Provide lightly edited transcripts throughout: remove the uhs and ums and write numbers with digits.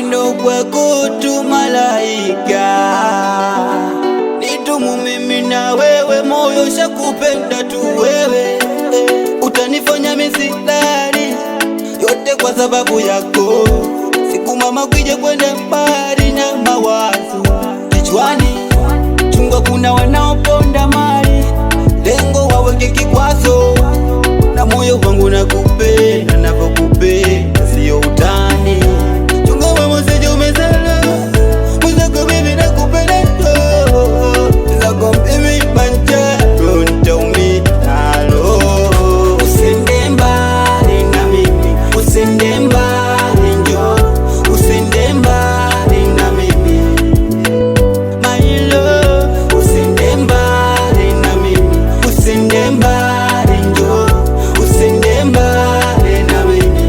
Mino kwako tu malaika, nitumu mimi na wewe, moyo shakupenda tu wewe. Utanifanya misilali yote kwa sababu yako. Siku mama kija kwenda mbali na mawazo kichwani, chunga kuna wanaoponda mali, lengo waweke kikwazo. Na moyo wangu nakupenda, navyokupenda sio utani. Chunga wewe usije umezala, mwenzako mimi nakupenda tu. Mwenzako mimi manjaro nitaumia nalo. Usende mbali na mimi, usende mbali njoo, usende mbali na mimi my love. Usende mbali na mimi, usende mbali njoo, usende mbali na mimi.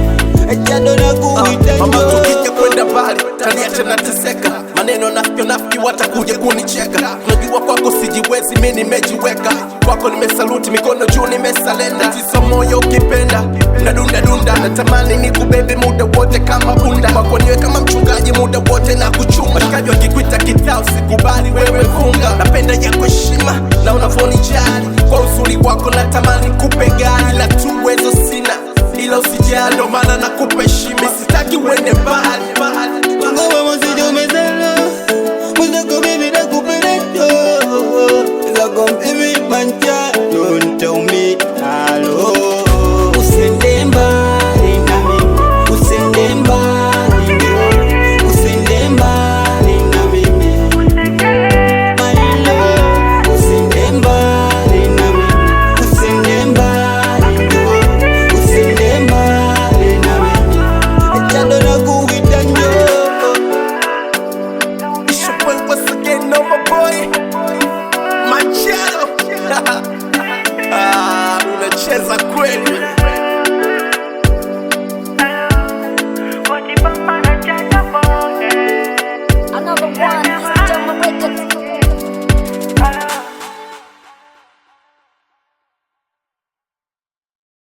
Echado na kuita njoo. Mama tukija kwenda mbali, taniacha nateseka. Maneno nafiki watakuja kunicheka. Unajua kwako sijiwezi, mimi nimejiweka. Kwako nimesaluti, mikono juu nimesalenda. Tiso moyo ukipenda, nadunda dunda. Natamani nikubebe muda wote kama punda. Kwako niwe kama mchungaji muda wote na kuchunga. Mashikaji wakikuita kitao, sikubali wewe funga. Napenda yako heshima na unavyonijali. Kwa uzuri wako natamani kupe gari, la tu uwezo sina, ila usijali, ndo maana nakupa heshima. Sitaki uende mbali. Chunga wewe usije umezala, mwenzako mimi nakupenda tu. Mwenzako mimi manjaro nitaumia nalo. Usende mbali na mimi, usende mbali njoo, usende mbali na mimi my love. Usende mbali na mimi, usende mbali njoo, usende mbali na mimi. Echado na kuita njoo. It's your boy once again, no my boy Manjaro. Unacheza kweli.